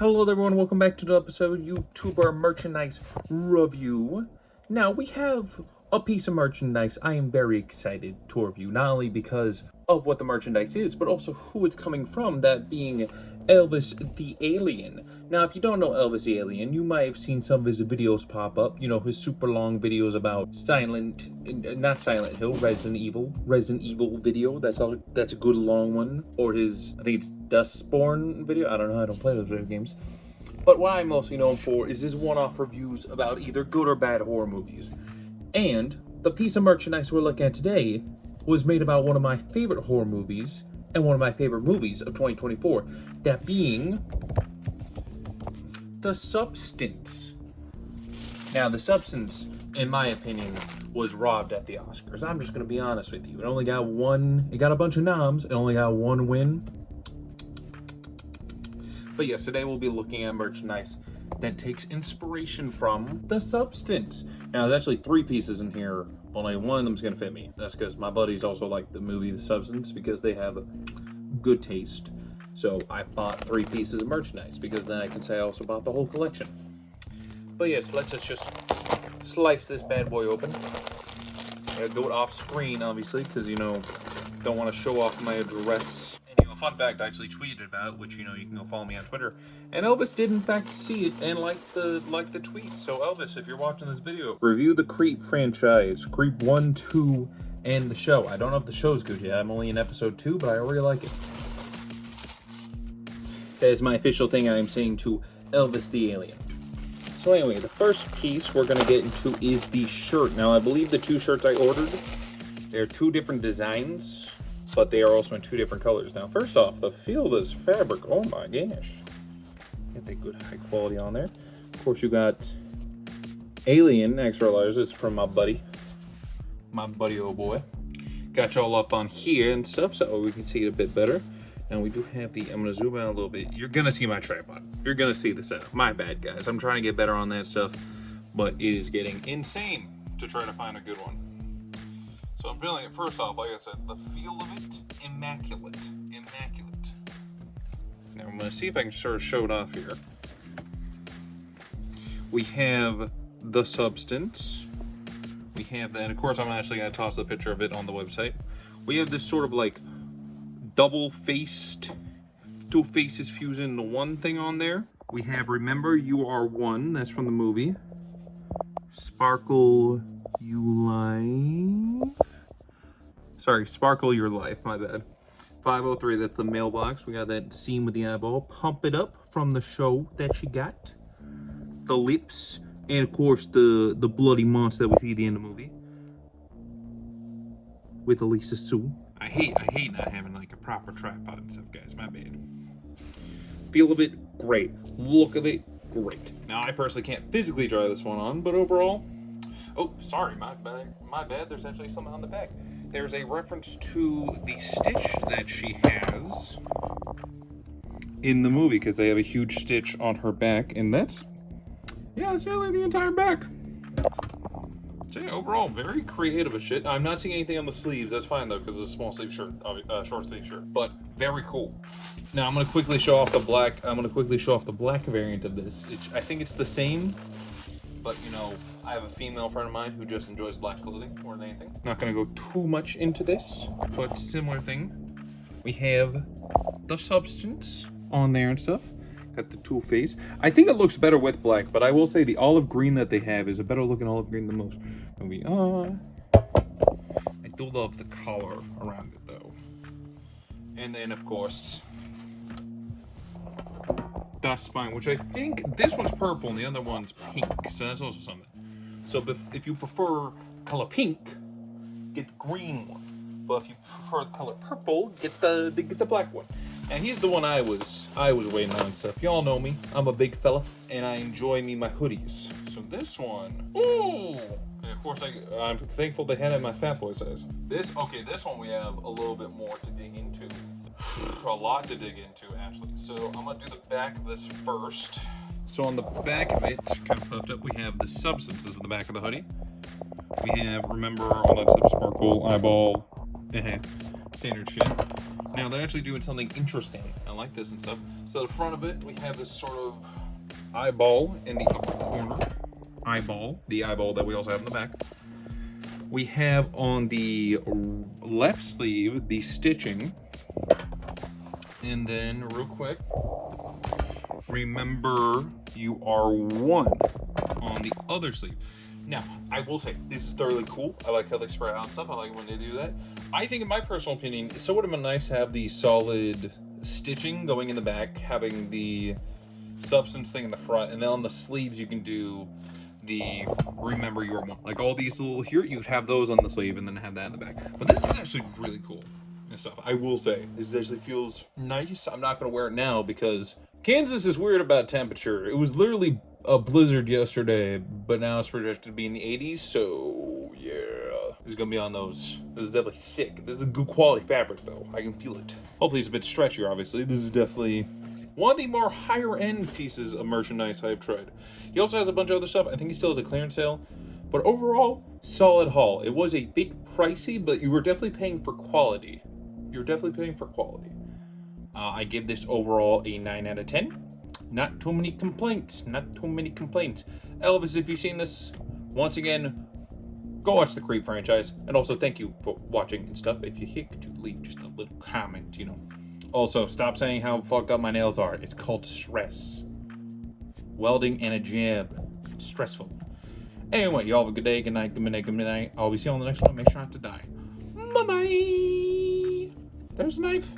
Hello everyone, welcome back to the episode YouTuber merchandise review. Now we have a piece of merchandise I am very excited to review, not only because of what the merchandise is, but also who it's coming from, that being Elvis the Alien. Now if you don't know Elvis the Alien, you might have seen some of his videos pop up, you know, his super long videos about not Silent Hill, Resident Evil video. That's a good long one. Or his, I think it's Dustborn video. I don't know, I don't play those video games. But what I'm mostly known for is his one-off reviews about either good or bad horror movies. And the piece of merchandise we're looking at today was made about one of my favorite horror movies and one of my favorite movies of 2024, that being The Substance. Now, The Substance, in my opinion, was robbed at the Oscars. I'm just going to be honest with you. It got a bunch of noms, it only got one win. But yes, today we'll be looking at merchandise that takes inspiration from The Substance. Now, there's actually 3 pieces in here. Only one of them's going to fit me. That's because my buddies also like the movie The Substance, because they have good taste. So I bought 3 pieces of merchandise, because then I can say I also bought the whole collection. But yes, let's just slice this bad boy open. I gotta do it off screen, obviously, because, you know, don't want to show off my address. Fun fact, I actually tweeted about, which, you know, you can go follow me on Twitter, and Elvis did in fact see it and like the tweet. So Elvis, if you're watching this video, review the Creep franchise, Creep 1, 2, and the show. I don't know if the show's good yet. I'm only in episode 2, but I already like it. That is my official thing I am saying to Elvis the Alien. So anyway, the first piece we're gonna get into is the shirt. Now, I believe the 2 shirts I ordered, they're 2 different designs, but they are also in 2 different colors. Now, first off, the feel of this fabric, oh my gosh. Get that good high quality on there. Of course, you got Ayylien extra large. This is from my buddy, oh boy. Got y'all up on here and stuff, so we can see it a bit better. And we do have the, I'm gonna zoom out a little bit. You're gonna see my tripod. You're gonna see the setup. My bad, guys. I'm trying to get better on that stuff, but it is getting insane to try to find a good one. So I'm feeling it, first off, like I said, the feel of it, immaculate. Now I'm gonna see if I can sort of show it off here. We have The Substance. We have that, of course I'm actually gonna toss the picture of it on the website. We have this sort of like double-faced, 2 faces fused into one thing on there. We have Remember You Are One, that's from the movie. Sparkle Your Life, my bad. 503, that's the mailbox. We got that scene with the eyeball. Pump It Up from the show that she got. The lips, and of course the bloody monster that we see at the end of the movie. With Elisa Sue. I hate not having like a proper tripod and stuff, guys, my bad. Feel of it, great. Look of it, great. Now I personally can't physically try this one on, but overall, oh, sorry, my bad. There's actually something on the back. There's a reference to the stitch that she has in the movie, because they have a huge stitch on her back, and that's really the entire back. So yeah, overall, very creative as shit. I'm not seeing anything on the sleeves. That's fine though, because it's a small sleeve shirt, short sleeve shirt. But very cool. Now I'm gonna quickly show off the black. Variant of this. I think it's the same. But, you know, I have a female friend of mine who just enjoys black clothing more than anything. Not going to go too much into this, but similar thing. We have The Substance on there and stuff. Got the 2 face. I think it looks better with black, but I will say the olive green that they have is a better looking olive green than most. Maybe, I do love the color around it, though. And then, of course, Dust Spine, which I think this one's purple and the other one's pink, so that's also something. So if you prefer color pink, get the green one. But if you prefer the color purple, get the black one. And here's the one I was waiting on and stuff. Y'all know me. I'm a big fella, and I enjoy my hoodies. So this one, ooh! And of course, I'm thankful they had it in my fat boy size. This one we have a little bit more to dig into. A lot to dig into, actually. So I'm gonna do the back of this first. So on the back of it, kind of puffed up, we have The Substances in the back of the hoodie. We have Remember, all that stuff, sparkle, eyeball, standard shit. Now they're actually doing something interesting. I like this and stuff. So the front of it, we have this sort of eyeball in the upper corner. The eyeball that we also have in the back. We have on the left sleeve the stitching. And then real quick, remember you are one on the other sleeve. Now, I will say, this is thoroughly cool. I like how they spread out and stuff. I like when they do that. I think, in my personal opinion, it would have been nice to have the solid stitching going in the back, having the substance thing in the front, and then on the sleeves you can do the remember you're one. Like all these little here, you'd have those on the sleeve and then have that in the back. But this is actually really cool and stuff. I will say, this actually feels nice. I'm not going to wear it now because Kansas is weird about temperature. It was literally a blizzard yesterday, but now it's projected to be in the 80s, so yeah. This is gonna be on those. This is definitely thick. This is a good quality fabric though. I can feel it. Hopefully it's a bit stretchier, obviously. This is definitely one of the more higher end pieces of merchandise I've tried. He also has a bunch of other stuff. I think he still has a clearance sale. But overall, solid haul. It was a bit pricey, but you were definitely paying for quality. You're definitely paying for quality. I give this overall a 9 out of 10. Not too many complaints. Not too many complaints. Elvis, if you've seen this, once again, go watch the Creep franchise. And also, thank you for watching and stuff. If you hit, could you leave just a little comment, you know. Also, stop saying how fucked up my nails are. It's called stress. Welding and a jab. It's stressful. Anyway, y'all have a good day, good night, good midnight, good midnight. I'll be seeing you on the next one. Make sure not to die. Bye-bye. There's a knife.